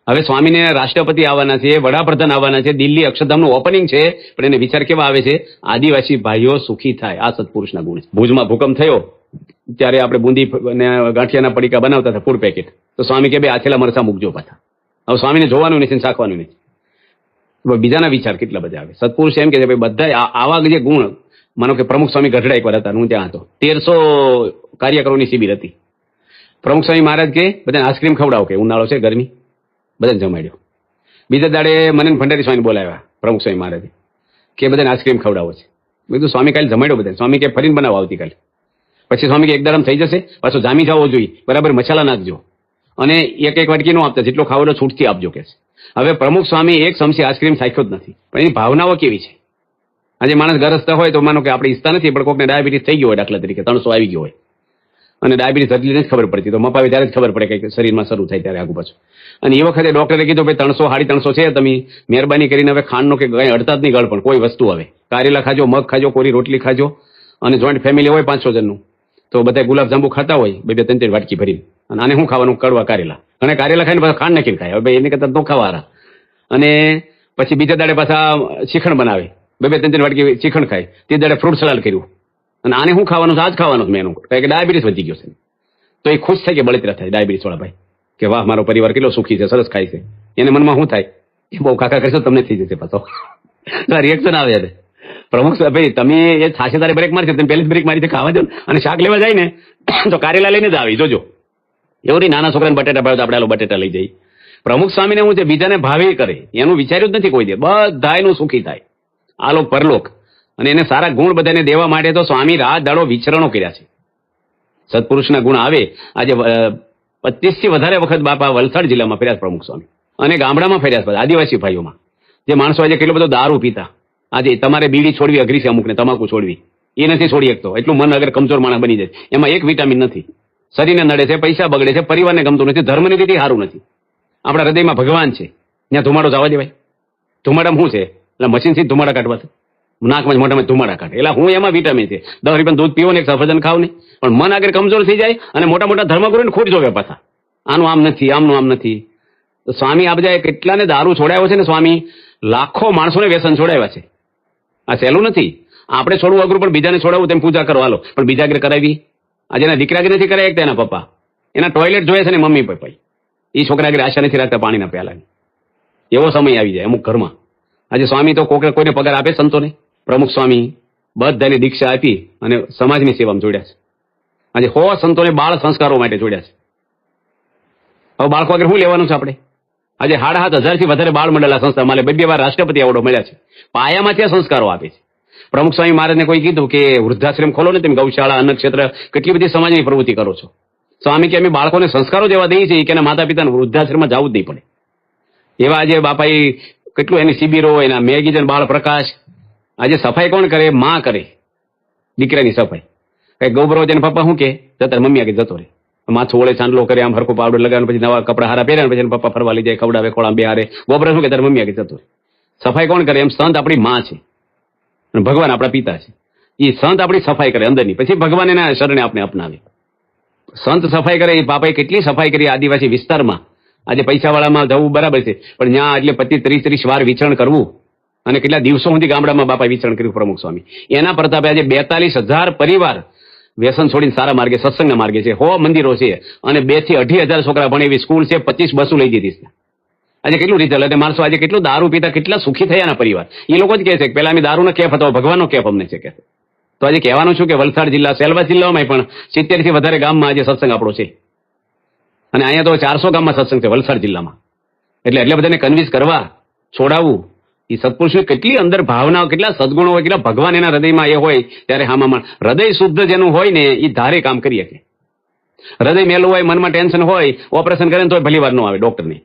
હવે સ્વામીને રાષ્ટ્રપતિ આવવાના છે, વડાપ્રધાન આવવાના છે, દિલ્હી અક્ષરધામનું ઓપનિંગ છે, પણ એને વિચાર કેવા આવે છે? આદિવાસી ભાઈઓ સુખી થાય. આ સત્પુરુષના ગુણ છે. ભુજમાં ભૂકંપ થયો ત્યારે આપણે બુંદી અને ગાંઠિયાના પડીકા બનાવતા હતા, ફૂડ પેકેટ. તો સ્વામી કે આછેલા મરસા મૂકજો પાછા. હવે સ્વામીને જોવાનું નથી, શાખવાનું નથી. બીજાના વિચાર કેટલા બધા આવે. સત્પુરુષ એમ કે છે ભાઈ બધા આવા જે ગુણ. માનો કે પ્રમુખ સ્વામી ગઢડા એકવાર હતા, હું ત્યાં હતો. 1300 કાર્યકરોની શિબિર હતી. પ્રમુખ સ્વામી મહારાજ કે બધાને આઈસ્ક્રીમ ખવડાવો, કે ઉનાળો છે, ગરમી, બધાને જમાડ્યો. બીજા દાડે મને ભંડારી સ્વામી બોલાવ્યા પ્રમુખ સ્વામી મહારાજે કે બધાને આઈસ્ક્રીમ ખવડાવો છે. મેં કીધું સ્વામી કાલે જમાડ્યો બધાને. સ્વામી કે ફરીને બનાવો આવતીકાલે. પછી સ્વામી કે એકદમ થઈ જશે, પાછો જામી જવો જોઈએ, બરાબર મસાલા નાખજો, અને એક વાટકી નો આપતા, જેટલો ખાવાનો છૂટથી આપજો કે છે. હવે પ્રમુખ સ્વામી એક ચમચી આઈસ્ક્રીમ સાખ્યો જ નથી, પણ એની ભાવનાઓ કેવી છે. આજે માણસ ગરજતા હોય તો માનો કે આપણે ઈચ્છતા નથી, પણ કોઈકને ડાયાબિટીસ થઈ ગયો હોય, દાખલા તરીકે 300 આવી ગયો હોય, અને ડાયાબિટીસ એટલી નથી ખબર પડતી, તો મપાવી ત્યારે જ ખબર પડે કે શરીરમાં શરૂ થાય ત્યારે આગુ પાછું. અને એ વખતે ડોક્ટરે કીધું ભાઈ 300 350 છે, તમે મહેરબાની કરીને હવે ખાંડનો કે કંઈ અડતા જ નહીં ગળ, પણ કોઈ વસ્તુ હવે કારેલા ખાજો, મગ ખાજો, કોરી રોટલી ખાજો, અને જોઈન્ટ ફેમિલી હોય 500 જણનું તો બધા ગુલાબજાંબુ ખાતા હોય 2-3 વાટકી ભરીને. અને આને શું ખાવાનું? કડવા કારેલા. અને કારેલા ખાઈને પાછા ખાંડ નાખીને ખાય. હવે એને કરતા તો ખાવાના. અને પછી બીજા દાડે પાછા શ્રીખંડ બનાવે, 2-3 વાટકી શ્રીખંડ ખાય. તે દાડે ફ્રૂટ સલાડ કર્યું. અને આને શું ખાવાનું છે? આજ ખાવાનું છે મેનુ. કારણ કે ડાયાબિટીસ વધી ગયો છે. તો એ ખુશ થાય કે બળતરા થાય ડાયાબિટીસ વાળા ભાઈ, કે વાહ મારો પરિવાર કેટલો સુખી છે, સરસ ખાય છે. એને મનમાં શું થાય? એ બહુ કાકા કરશો તમને થઈ જશે પાછો. રિએક્શન આવે છે. પ્રમુખ ભાઈ તમે એ થાશે તારે બ્રેક મારી છે, તમે પહેલી જ બ્રેક મારી છે, ખાવા દો. અને શાક લેવા જાય ને તો કારેલા લઈને જ આવી, જોજો. એવું નહીં નાના છોકરાને બટેટા ભાવે તો આપણે બટેટા લઈ જઈએ. પ્રમુખ સ્વામીને હું છે બીજાને ભાવે કરે, એનું વિચાર્યું જ નથી કોઈ દે. બધાયનું સુખી થાય, આલોક પરલોક. અને એને સારા ગુણ બધાને દેવા માટે તો સ્વામી રાત દાડો વિચરણો કર્યા છે. સત્પુરુષના ગુણ આવે. આજે 25 થી વધારે વખત બાપા વલસાડ જિલ્લામાં ફર્યા પ્રમુખ સ્વામી, અને ગામડામાં ફર્યા છે આદિવાસી ભાઈઓમાં. જે માણસો આજે કેટલો બધો દારૂ પીતા, આજે તમારે બીડી છોડવી અઘરી છે, અમુકને તમાકુ છોડવી એ નથી છોડી શકતો. એટલું મન અગર કમજોર માણસ બની જાય. એમાં એક વિટામિન નથી, શરીરને નડે છે, પૈસા બગડે છે, પરિવારને ગમતું નથી, ધર્મની રીતે સારું નથી. આપણા હૃદયમાં ભગવાન છે, ત્યાં ધુમાડો જવા દેવાય? ધુમાડામાં શું છે? એટલે મશીનથી ધુમાડા કાઢવા છે, નાકમાં મોઢામાં ધુમાડા કાઢે. એટલે હું એમાં વિટામિન છે. 10 રૂપિયા દૂધ પીવો ને એક સફરજન ખાવ ને, પણ મન આગળ કમજોર થઈ જાય અને મોટા મોટા ધર્મગુરુને ખોટ જોવે પાછા. આનું આમ નથી, આમનું આમ નથી. સ્વામી આ બધા કેટલાને દારૂ છોડાયો છે ને. સ્વામી લાખો માણસોને વ્યસન છોડાવ્યા છે. આ સહેલું નથી. આપણે છોડવું અઘરું, પણ બીજાને છોડાવવું તેમ પૂજા કરવા લો, પણ બીજા આગળ કરાવી. આજે એના દીકરા નથી કરાય એક, એના પપ્પા એના ટોયલેટ જોઈએ છે ને મમ્મી પપ્પા, એ છોકરા આગળ આશા નથી રાખતા પાણીના પ્યાલાની. એવો સમય આવી જાય અમુક ઘરમાં. આજે સ્વામી તો કોઈને પગાર આપે સંતોને. પ્રમુખ સ્વામી બધાને દીક્ષા આપી અને સમાજની સેવામાં જોડ્યા છે. આજે 100 સંતોને બાળ સંસ્કારો માટે જોડ્યા છે. હવે બાળકો આગળ શું લેવાનું છે આપણે? આજે 7,500 થી વધારે બાળ મંડળ આ સંસ્થા માલે 2 વાર રાષ્ટ્રપતિ એવોર્ડો મળ્યા છે. પાયામાંથી આ સંસ્કારો આપે છે. પ્રમુખ સ્વામી મહારાજને કોઈ કીધું કે વૃદ્ધાશ્રમ ખોલો ને, તેમ ગૌશાળા, અન્ન ક્ષેત્ર, કેટલી બધી સમાજની પ્રવૃત્તિ કરો છો. સ્વામી કે અમે બાળકોને સંસ્કારો જેવા દઈએ છીએ કે એના માતા પિતાને વૃદ્ધાશ્રમમાં જવું જ નહીં પડે. એવા આજે બાપા કેટલું એની શિબિરો એના મેગીજન બાળ પ્રકાશ. આજે સફાઈ કોણ કરે? માં કરે દીકરાની સફાઈ. કઈ ગોબરો જઈને પપ્પા શું કે જતા મમ્મી આગળ જતો રહે, માથું ઓળે ચાંદલો કરે, આમ હરખું પાવડર લગાવે, પછી નવા કપડા હારા પહેરે, પછી પપ્પા ફરવા લઈ જાય, ખવડાવે, ખોળામાં બેહારે. ગોબરો શું કે તારે મમ્મી આગળ જતો રહે. સફાઈ કોણ કરે? એમ સંત આપણી માં છે અને ભગવાન આપણા પિતા છે. એ સંત આપણી સફાઈ કરે અંદરની, પછી ભગવાન એના શરણે આપણે અપનાવે. સંત સફાઈ કરે. એ બાપાએ કેટલી સફાઈ કરી આદિવાસી વિસ્તારમાં. આજે પૈસાવાળામાં જવું બરાબર છે, પણ ત્યાં એટલે 25, 30 વાર વિચરણ કરવું, અને કેટલા દિવસો સુધી ગામડામાં બાપા વિચરણ કર્યું પ્રમુખ સ્વામી. એના પ્રતાપે આજે 42,000 પરિવાર વ્યસન છોડીને સારા માર્ગે, સત્સંગના માર્ગે છે. 100 મંદિરો છે અને 2 થી 2,500 છોકરા ભણે એવી સ્કૂલ છે. 25 બસો લઈ દીધી છે. આજે કેટલું રિઝલ્ટ. અને માણસો આજે કેટલું દારૂ પીતા કેટલા સુખી થયાના પરિવાર. એ લોકો જ કહે છે કે પેલા અમે દારૂનો કેફ હતો, ભગવાનનો કેફ અમને છે કે. તો આજે કહેવાનું છું કે વલસાડ જિલ્લા, સેલવાસ જિલ્લામાં પણ 70 થી વધારે ગામમાં આજે સત્સંગ આપણો છે. અને અહીંયા તો 400 ગામમાં સત્સંગ છે વલસાડ જિલ્લામાં. એટલે બધાને કન્વિન્સ કરવા, છોડાવવું. એ સત્પુરુષની કેટલી અંદર ભાવનાઓ, કેટલા સદગુણો હોય, કેટલા ભગવાન એના હૃદયમાં એ હોય ત્યારે હામાં હૃદય શુદ્ધ જેનું હોય ને એ ધારે કામ કરી શકે. હૃદય મેલું હોય, મનમાં ટેન્શન હોય, ઓપરેશન કરે તો ભલી વાર ન આવે ડોક્ટરની.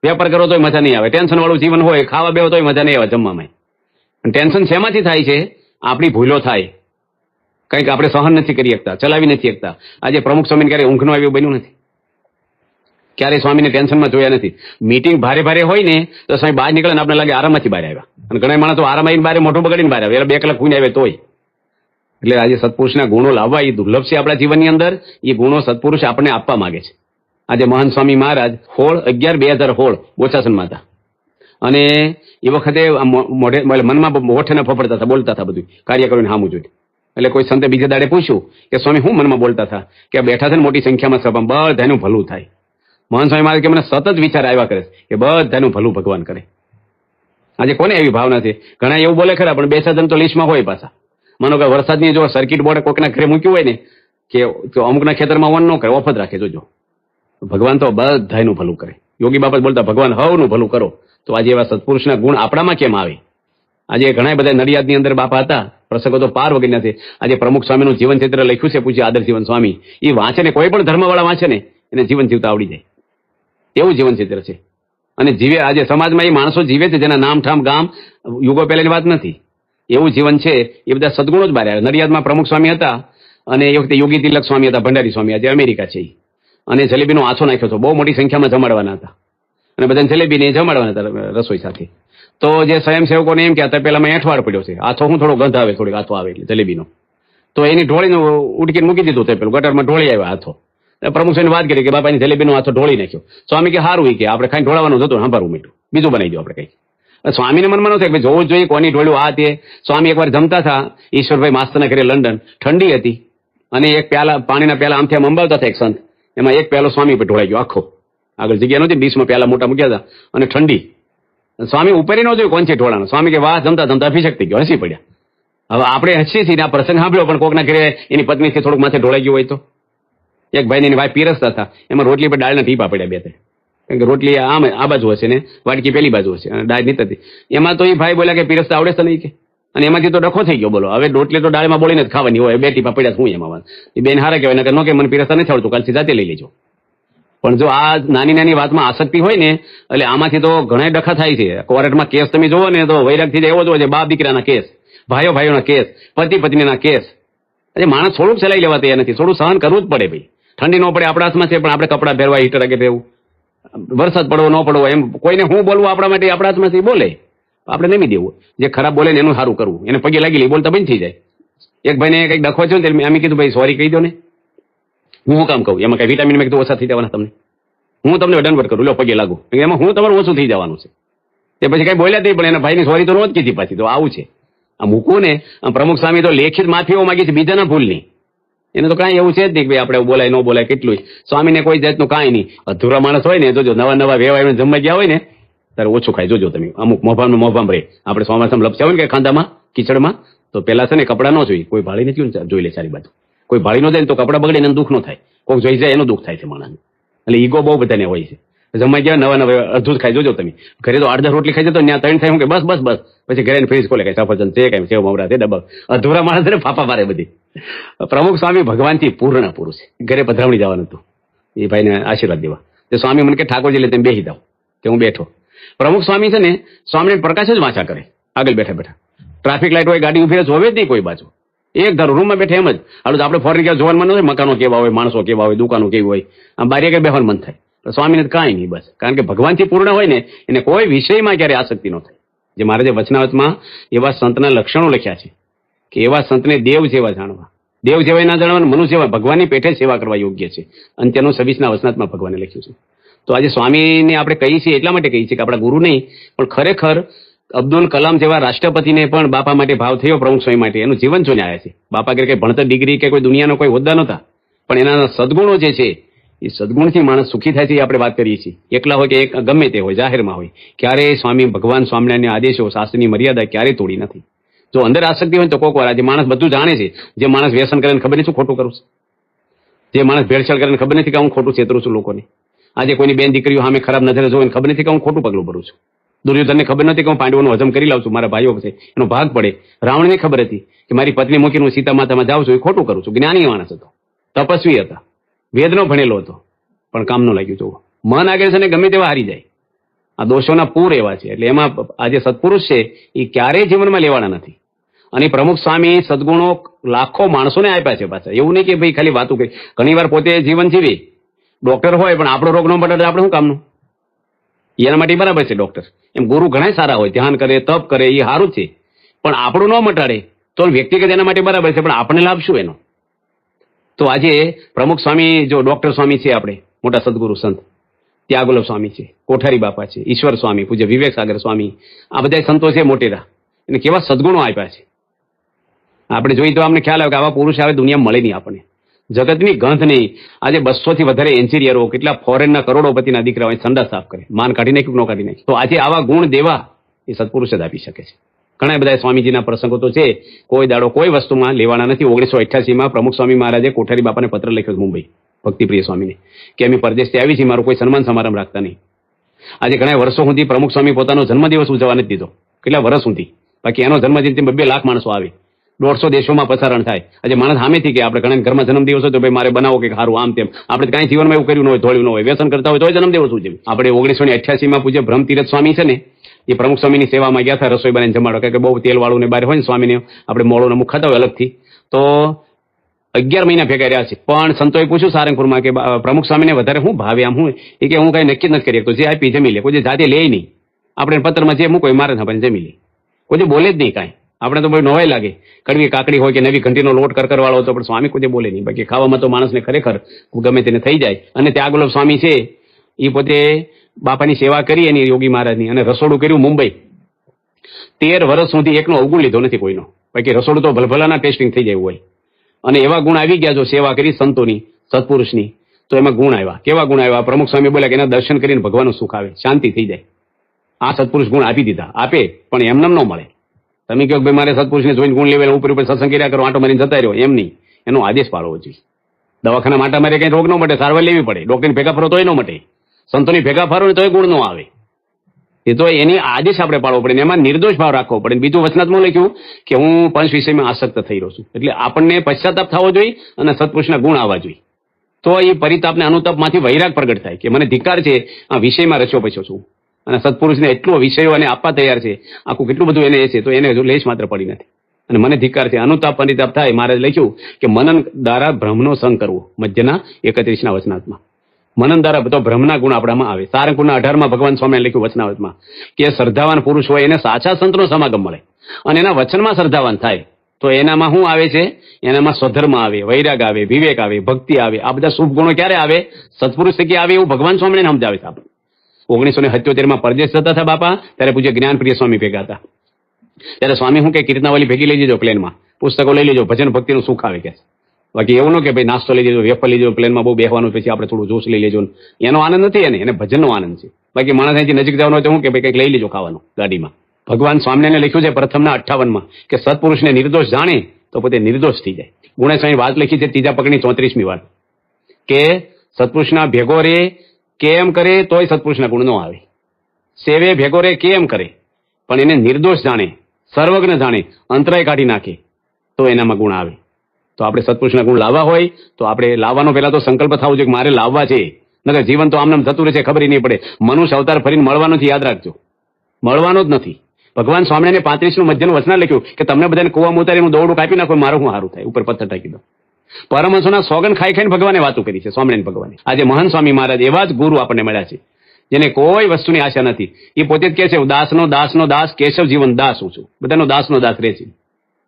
વેપાર કરો તોય મજા નહીં આવે. ટેન્શન વાળું જીવન હોય, ખાવા બેવો તોય મજા નહીં આવે જમવામાં. ટેન્શન શેમાંથી થાય છે? આપણી ભૂલો થાય, કંઈક આપણે સહન નથી કરી શકતા, ચલાવી નથી શકતા. આજે પ્રમુખ સ્વામીને ક્યારે ઊંઘ નો આવ્યું બન્યું નથી, ક્યારે સ્વામીને ટેન્શનમાં જોયા નથી. મીટિંગ ભારે હોય ને તો સ્વામી બહાર નીકળે ને આપણે લાગે આરામથી બહાર આવ્યા. અને ઘણા માણસો આરામ આવીને બહાર મોઢું બગાડીને બહાર આવે, 2 કલાક ખૂઈને આવે તોય. એટલે આજે સત્પુરુષના ગુણો લાવવા એ દુર્લભ છે આપણા જીવનની અંદર. એ ગુણો સત્પુરુષ આપણને આપવા માંગે છે. આજે મહાન સ્વામી મહારાજ 16/11/2016 બોચાસનમાં હતા, અને એ વખતે મનમાં હોઠે ફફડતા હતા, બોલતા હતા, બધું કાર્ય કરીને સામું જોઈને. એટલે કોઈ સંતે બીજા દાડે પૂછ્યું કે સ્વામી હું મનમાં બોલતા હતા? કે બેઠા છે ને મોટી સંખ્યામાં સભામાં, બધાનું ભલું થાય. મહાન સ્વામી મહારાજ કે મને સતત વિચાર આવ્યા કરે કે બધાનું ભલું ભગવાન કરે. આજે કોને એવી ભાવના છે? ઘણા એવું બોલે ખરા, પણ 2-4 જણ તો લિસ્ટમાં હોય પાછા. માનો કે વરસાદની જો સર્કિટ બોર્ડ કોઈકના ઘરે મૂક્યું હોય ને કે અમુકના ખેતરમાં વન ન કરે, ઓફ જ રાખે. જોજો, ભગવાન તો બધાનું ભલું કરે. યોગી બાપા બોલતા ભગવાન હવનું ભલું કરો. તો આજે એવા સત્પુરુષના ગુણ આપણામાં કેમ આવે? આજે ઘણા બધા નડિયાદની અંદર બાપા હતા, પ્રસંગો તો પાર વગરના છે. આજે પ્રમુખ સ્વામીનું જીવન ચિત્ર લખ્યું છે પૂજ્ય આદર્શ જીવન સ્વામી. એ વાંચે ને, કોઈ પણ ધર્મવાળા વાંચે ને એને જીવન જીવતા આવડી જાય એવું જીવન ચિત્ર છે. અને જીવે આજે સમાજમાં એ માણસો જીવે છે જેના નામ ઠામ ગામ યુગો પહેલાની વાત નથી. એવું જીવન છે. એ બધા સદગુણો જ બહાર આવ્યા. નડિયાદમાં પ્રમુખ સ્વામી હતા, અને એ વખતે યોગી તિલક સ્વામી હતા, ભંડારી સ્વામી, આજે અમેરિકા છે. અને જલેબીનો આછો નાખ્યો હતો, બહુ મોટી સંખ્યામાં જમાડવાના હતા, અને બધાને જલેબીને જમાડવાના હતા રસોઈ સાથે. તો જે સ્વયંસેવકોને એમ કહેતા પેલા મેં એઠવાડ પડ્યો છે, આથો હું થોડો ગંધ આવે, થોડીક આથો આવે એટલે જલેબીનો. તો એની ઢોળીને ઉડકીને મૂકી દીધું, તે પેલું ગટરમાં ઢોળી આવ્યા હાથો. પ્રમુખ સ્વામી વાત કરી કે બાપાની જલેબીનો હાથો ઢોળી નાખ્યો. સ્વામી કે સારું, કે આપણે ખાઈ ઢોળવાનું હતું, સાંભળવું મીઠું બીજું બનાવી દો આપણે કઈ. સ્વામીને મનમાં નતું કે જોવું જોઈએ કોની ઢોળ્યું આ તે. સ્વામી એકવાર જમતા હતા ઈશ્વરભાઈ માસ્તરના ઘરે લંડન, ઠંડી હતી, અને એક પ્યાલા પાણીના પ્યાલા આમથી આમ અંબાવતા હતા એક સંત, એમાં એક પ્યાલો સ્વામી પર ઢોળાઈ ગયો આખો. આગળ જગ્યા નહોતી, 20માં પ્યાલા મોટા મૂક્યા હતા, અને ઠંડી. સ્વામી ઉપરી ન જોયું કોણ છે ઢોળાનો. સ્વામી કે વાહ, જમતા જમતા અભિષેક થઈ ગયો, હસી પડ્યા. હવે આપણે હસીએ છીએ, આ પ્રસંગ સાંભળ્યો, પણ કોકના ઘરે એની પત્નીથી થોડુંક માથે ઢોળાઈ ગયું હોય તો. એક ભાઈ એની વાય પીરસતા હતા, એમાં રોટલી પર દાળના ટીપા પડ્યા 2-3, કારણ કે રોટલી આમ આ બાજુ હશે ને વાટકી પેલી બાજુ હશે, અને દાળ નીકળતી. એમાં તો એ ભાઈ બોલ્યા કે પીરસતા આવડે છે નહીં કે, અને એમાંથી તો ડખો થઈ ગયો. બોલો, હવે રોટલી તો દાળમાં બોલીને જ ખાવાની હોય, 2 ટીપા પડ્યા શું એમાં? એ બેન હારા કહેવાય, ન કે મને પીરસતા નથી આવડતું, કાલથી જાતે લઈ લેજો. પણ જો આ નાની નાની વાતમાં આસક્તિ હોય ને, એટલે આમાંથી તો ઘણા ડખા થાય છે. કોર્ટમાં કેસ તમે જોવો ને તો વૈરાગથી એવો જ હોય છે, બાપ દીકરાના કેસ, ભાઈઓના કેસ, પતિ પત્નીના કેસ. એટલે માણસ થોડુંક ચલાવી લેવા તૈયાર નથી, થોડું સહન કરવું જ પડે ભાઈ. ઠંડી ન પડે આપણા હાથમાં છે, પણ આપણે કપડાં પહેરવા, હીટર આગે પહેરવું, વરસાદ પડવો ન પડવો, એમ કોઈને હું બોલવું આપણા માટે આપણા હાથમાંથી બોલે, આપણે નમી દેવું. જે ખરાબ બોલે ને એનું સારું કરવું, એને પગે લાગી લે, બોલતા બંધ થઈ જાય. એક ભાઈને કંઈક ડખો છે ને, એમ કીધું ભાઈ સોરી કહી દો ને. હું કામ કહું? એમાં કઈ વિટામિન મેં કીધું ઓછા થઈ જવાના તમને, હું તમને દંડવટ કરું, લો પગે લાગુ, એમાં હું તમારું ઓછું થઈ જવાનું છે. તે પછી કઈ બોલ્યા નહીં, પણ એના ભાઈની સોરી તો ન જ કીધી પાછી. તો આવું છે આ મૂકવું ને. પ્રમુખ સ્વામી તો લેખિત માફીઓ માંગી છે બીજાના ભૂલની. એને તો કાંઈ એવું છે જ નહીં કે આપણે બોલાય ન બોલાય કેટલું. સ્વામીને કોઈ જાતનું કાંઈ નહીં. અધૂરા માણસ હોય ને, જોજો નવા વેવાય જમવા ગયા હોય ને ત્યારે ઓછું ખાય. જોજો તમે, અમુક મોભામ રે. આપણે સોમાસમ લપસ્યા હોય ને કે ખાંદામાં કીચડમાં, તો પેલા છે ને કપડાં ન જોઈ, કોઈ ભાળી નથી જોઈ લે ચારી બાજુ. કોઈ ભાળી ન જાય ને તો કપડાં બગડે ને દુઃખ ન થાય, કોઈ જોઈ જાય એનું દુઃખ થાય છે માણસને. એટલે ઈગો બહુ બધાને હોય છે. જમવા ગયા નવા અડધું જ ખાઈ. જોજો તમે ઘરે તો 8-10 રોટલી ખાઈ જાય તો ત્યાં 3 થાય, હું કે બસ પછી ઘરે ફ્રીજ ખોલે, કઈ સફરજન છે, કઈ સેવ મમરા છે, ડબ્બા. અધૂરા માણસ ને ફાફા મારે બધી. પ્રમુખ સ્વામી ભગવાનથી પૂર્ણ પુરુષ છે. ઘરે પધરામણી જવાનું હતું એ ભાઈને આશીર્વાદ દેવા. તે સ્વામી મને કે ઠાકોરજી લે તમે બેસી જાઓ, કે હું બેઠો. પ્રમુખ સ્વામી છે ને સ્વામિનારાયણ પ્રકાશ જ વાંચા કરે આગળ બેઠા બેઠા. ટ્રાફિક લાઈટ હોય ગાડી ઉભી જોવે જ નહીં કોઈ બાજુ, એક ધારો રૂમમાં બેઠે એમ જ. હાલું આપણે ફોરેન ગયા જોવાનું મન હોય, મકાનો કેવા હોય, માણસો કેવા હોય, દુકાનો કેવી હોય, આમ બારી આગળ બેસવાનું મન થાય. સ્વામીને કાંઈ નહીં, બસ કારણ કે ભગવાનથી પૂર્ણ હોય ને એને કોઈ વિષયમાં ક્યારે આસક્તિ ન થાય. જે મહારાજે વચનાવતમાં એવા સંતના લક્ષણો લખ્યા છે કે એવા સંતને દેવ જેવા જાણવા, દેવ જેવા ના જાણવા, મનુષ્ય જેવા ભગવાનની પેઠે સેવા કરવા યોગ્ય છે. અને તેનું 26ના વચનાત્મા ભગવાને લખ્યું છે. તો આજે સ્વામીને આપણે કહીએ છીએ એટલા માટે કહીએ છીએ કે આપણા ગુરુ નહીં, પણ ખરેખર અબ્દુલ કલામ જેવા રાષ્ટ્રપતિને પણ બાપા માટે ભાવ થયો, પ્રમુખ સ્વામી માટે. એનું જીવન જોઈને આવ્યા છે. બાપા કે ભણતર ડિગ્રી કે કોઈ દુનિયાનો કોઈ હોદ્દા નહોતા, પણ એના સદગુણો જે છે એ સદગુણથી માણસ સુખી થાય છે. એ આપણે વાત કરીએ છીએ. એકલા હોય કે ગમે તે હોય, જાહેરમાં હોય, ક્યારેય સ્વામી ભગવાન સ્વામિનારાયણના આદેશો, શાસ્ત્રની મર્યાદા ક્યારેય તોડી નથી. જો અંદર આસક્તિ હોય તો કોક વાર આજે માણસ બધું જાણે છે. જે માણસ વ્યસન કરે ખબર નથી શું ખોટું કરું છું, જે માણસ ભેળસેળ કરે ખબર નથી કે હું ખોટું છેતરું છું લોકોને. આજે કોઈની બેન દીકરીઓ સામે ખરાબ નજરે જોઈને ખબર નથી કે હું ખોટું પગલું ભરું છું. દુર્યોધનને ખબર નથી કે હું પાંડવોનું હજમ કરી લાવું છું, મારા ભાઈઓ છે એનો ભાગ પડે. રાવણને ખબર હતી કે મારી પત્ની મૂકીને હું સીતા માતામાં જાઉં છું, એ ખોટું કરું છું. જ્ઞાની માણસ હતો, તપસ્વી હતા, વેદનો ભણેલો હતો, પણ કામ ન લાગ્યું. જોવો મન આગળ છે ને ગમે તેવા હારી જાય. આ દોષોના પૂર એવા છે. એટલે એમાં આજે સત્પુરુષ છે એ ક્યારેય જીવનમાં લેવાના નથી. અને પ્રમુખ સ્વામી સદગુણો લાખો માણસોને આપ્યા છે પાછા. એવું નહીં કે ભાઈ ખાલી વાતું કરી. ઘણી વાર પોતે જીવન જીવી ડોક્ટર હોય પણ આપણો રોગ ન મટે આપણે શું કામનું? એના માટે બરાબર છે ડોક્ટર. એમ ગુરુ ઘણા સારા હોય, ધ્યાન કરે, તપ કરે, એ સારું છે, પણ આપણું ન મટાડે તો વ્યક્તિગત એના માટે બરાબર છે, પણ આપણે લાભ શું એનો? તો આજે પ્રમુખ સ્વામી જો ડોક્ટર સ્વામી છે, આપણે મોટા સદગુરુ સંત ત્યાગોલવ સ્વામી છે, કોઠારી બાપા છે, ઈશ્વર સ્વામી, પૂજ્ય વિવેક સાગર સ્વામી, આ બધા સંતો છે મોટેરા. એને કેવા સદગુણો આપ્યા છે. આપણે જોઈએ તો અમને ખ્યાલ આવે કે આવા પુરુષ આવે દુનિયામાં મળે નહીં આપણને. જગતની ગંધ નહીં. આજે 200 થી વધારે એન્જિનિયરો, કેટલા ફોરેનના કરોડોપતિના દીકરા હોય, સંડા સાફ કરે, માન કાઢી નાખ્યું ન કાઢી નાખ્યું. તો આજે આવા ગુણ દેવા એ સત્પુરુષ જ આપી શકે છે. ઘણા બધા સ્વામીજીના પ્રસંગો તો છે, કોઈ દાડો કોઈ વસ્તુમાં લેવાના નથી. 1988માં પ્રમુખ સ્વામી મહારાજે કોઠારી બાપાને પત્ર લખ્યો મુંબઈ ભક્તિપ્રિય સ્વામીને કે અમે પરદેશથી આવી છીએ, મારો કોઈ સન્માન સમારંભ રાખતા નહીં. આજે ઘણા વર્ષો સુધી પ્રમુખ સ્વામી પોતાનો જન્મદિવસ ઉજવવા નથી દીધો, કેટલા વર્ષ સુધી. બાકી એનો જન્મદિવસ 2 લાખ માણસો આવે, 150 દેશોમાં પ્રસારણ થાય. આજે માણસ સામેથી કે આપણે ઘણા ઘરમાં જન્મદિવસ હોય તો ભાઈ મારે બનાવો કે સારું આમ તેમ. આપણે કાંઈ જીવનમાં એવું કર્યું ન હોય, ધોળ્યું ન હોય, વ્યસન કરતા હોય તો જન્મદિવસ ઉજવી. આપણે 1988માં પૂજ્ય બ્રહ્મતીરથ સ્વામી છે ને, એ પ્રમુખ સ્વામીની સેવામાં ગયા હતા રસોઈ બનાવીને જમાડો. કે બહુ તેલ વાળું ને બહાર હોય ને સ્વામીને આપણે મોળો અમુક ખાતા હોય અલગથી, તો 11 મહિના ભેગા રહ્યા છે. પણ સંતોએ પૂછ્યું સારંગપુરમાં કે પ્રમુખ સ્વામીને વધારે શું ભાવે આમ હું? એ કે હું કઈ નક્કી નથી કરી શકતો, જે આપી જમી લે, કોઈ જાતે લે નહીં. આપણે પત્રમાં જે મૂકો મારે ના જમી લે, કોઈ બોલે જ નહીં કાંઈ. આપણે તો બહુ નવાઈ લાગે, કડવી કાકડી હોય કે નવી ઘંટીનો લોટ કરકરવાળો હતો, પણ સ્વામી કોઈ બોલે નહીં. બાકી ખાવામાં તો માણસને ખરેખર ગમે તેને થઈ જાય. અને ત્યાગોલવ સ્વામી છે એ પોતે બાપાની સેવા કરી એની યોગી મહારાજની, અને રસોડું કર્યું મુંબઈ. 13 વર્ષ સુધી એકનો અવગુણ લીધો નથી કોઈનો. બાકી રસોડું તો ભલભલાના ટેસ્ટિંગ થઈ જાય હોય. અને એવા ગુણ આવી ગયા, જો સેવા કરી સંતોની, સત્પુરુષની, તો એમાં ગુણ આવ્યા. કેવા ગુણ આવ્યા? પ્રમુખ સ્વામી બોલ્યા કે એના દર્શન કરીને ભગવાનનું સુખ આવે, શાંતિ થઈ જાય. આ સત્પુરુષ ગુણ આપી દીધા. આપે પણ એમને ન મળે. તમે કહો ભાઈ મારે સત્પુરુષને જોઈને ગુણ લેવા ઉપર ઉપર સત્સંગ કર્યા કરો, આંટો મારીને જતા રહ્યો, એમ નહીં. એનો આદેશ પાડવો જોઈએ. દવાખાના માટે મારે કઈ રોગ ન મટે, સારવાર લેવી પડે. ડોક્ટરની ભેગા ફરો તોય ન મટે, સંતોની ભેગા ફરો ને તોય ગુણ ન આવે. એ તો એની આદેશ આપણે પાડવો પડે, એમાં નિર્દોષ ભાવ રાખવો પડે. બીજું વચનાત્મા લખ્યું કે હું પંચ વિષયમાં આસક્ત થઈ રહ્યો છું. એટલે આપણને પશ્ચાતાપ થવો જોઈએ અને સત્પુરુષના ગુણ આવવા જોઈએ. તો એ પરિતાપને અનુતાપમાંથી વૈરાગ પ્રગટ થાય કે મને ધિક્કાર છે, આ વિષયમાં રચ્યો પચ્યો છું. અને સત્પુરુષને એટલો વિષયો અને આપવા તૈયાર છે, આખું કેટલું બધું એને છે, તો એને હજુ લેશ માત્ર પડી નથી. અને મને ધિક્કાર છે, અનુતાપ પરિતાપ થાય. મારે લખ્યું કે મનન દ્વારા ભ્રમનો સંગ કરવો, મધ્યના 31ના વચનાત્મા. મનન દ્વારા બધો ભ્રમના ગુણ આપણામાં આવે. સારંગપુરના 18માં ભગવાન સ્વામીએ લખ્યું વચનાવતમાં કે શ્રદ્ધાવાન પુરુષ હોય એને સાચા સંતનો સમાગમ મળે અને એના વચનમાં શ્રદ્ધાવાન થાય તો એનામાં શું આવે છે? એનામાં સ્વધર્મ આવે, વૈરાગ આવે, વિવેક આવે, ભક્તિ આવે. આ બધા શુભ ગુણો ક્યારે આવે? સત્પુરુષ થકી આવે, એવું ભગવાન સ્વામીને સમજાવે છે. આપણે 1977માં પરદેશ જતા હતા બાપા, ત્યારે પૂજ્ય જ્ઞાનપ્રિય સ્વામી ભેગા હતા. ત્યારે સ્વામી શું કે કીર્તનાવલી ભેગી લઈ જજો, પ્લેનમાં પુસ્તકો લઈ લેજો, ભજન ભક્તિનું સુખ આવે કે. બાકી એવું ન કે ભાઈ નાસ્તો લઈ લેજો, વેફર લઈ લેજો, પ્લેનમાં બહુ બેહવાનું, પછી આપણે થોડું જોશ લઈ લેજો. એનો આનંદ નથી, એને ભજનનો આનંદ છે. બાકી માણસ અહીંથી નજીક જવાનો હોય તો શું કે ભાઈ કંઈક લઈ લેજો ખાવાનું ગાડીમાં. ભગવાન સ્વામિનારાયણે લખ્યું છે પ્રથમના 58માં કે સત્પુરુષને નિર્દોષ જાણે તો પોતે નિર્દોષ થઈ જાય. ગુણેશ્વરની વાત લખી છે ત્રીજા પગની 34મી વાત કે સત્પુરુષના ભેગો રે કેમ કરે તોય સત્પુરુષના ગુણ નો આવે. સેવે ભેગો રે કેમ કરે પણ એને નિર્દોષ જાણે, સર્વજ્ઞ જાણે, અંતરાય કાઢી નાખે તો એનામાં ગુણ આવે. તો આપણે સત્પુરુષના ગુણ લાવવા હોય તો આપણે લાવવાનો પહેલા તો સંકલ્પ થવો જોઈએ કે મારે લાવવા છે. નકર જીવન તો આમને જતું રહેશે, ખબર નહીં પડે. મનુષ્ય અવતાર ફરીને મળવાનો છે, યાદ રાખજો. મળવાનો જ નથી. ભગવાન સ્વામિનારાયણે 35નું મધ્યનું વચન લખ્યું કે તમને બધાને કૂવામાં ઉતારી હું દોરડું કાપી નાખું, મારું હું સારું થાય, ઉપર પથ્થર ટાંકી દો. પરમહંસોના સોગન ખાઈ ખાઈને ભગવાને વાતો કરી છે, સ્વામિનારાયણ ભગવાને. આજે મહાન સ્વામી મહારાજ એવા જ ગુરુ આપણને મળ્યા છે જેને કોઈ વસ્તુની આશા નથી. એ પોતે જ કહે છે, હું દાસનો દાસનો દાસ, કેશવ જીવન દાસ હું છું, બધાનો દાસનો દાસ રહે છે,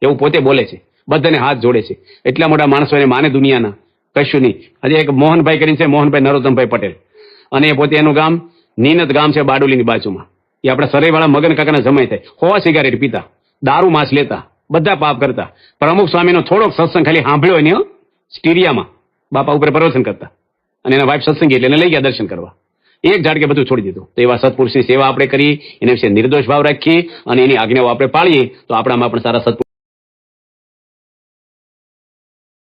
એવું પોતે બોલે છે, બધાને હાથ જોડે છે. એટલા મોટા માણસો એને માને દુનિયાના, કશું નહીં. આજે એક મોહનભાઈ કરીને છે, મોહનભાઈ નરોત્તમભાઈ પટેલ, અને એ પોતે એનું ગામ નીનત ગામ છે બારડોલીની બાજુમાં. એ આપણા સરાઈવાળા મગન કાકાના જમાઈ થાય. 100 સિગારેટ પીતા, દારૂ માંસ લેતા, બધા પાપ કરતા. પ્રમુખ સ્વામીનો થોડોક સત્સંગ ખાલી સાંભળ્યો ને સ્ટીરિયામાં બાપા ઉપર પ્રવચન કરતા, અને એના વાઇફ સત્સંગી એટલે એને લઈ ગયા દર્શન કરવા. એક ઝાટકે બધું છોડી દીધું. તો એવા સત્પુરુષની સેવા આપણે કરી, એના વિશે નિર્દોષ ભાવ રાખીએ અને એની આજ્ઞાઓ આપણે પાળીએ તો આપણામાં પણ સારા સત્પુરુષ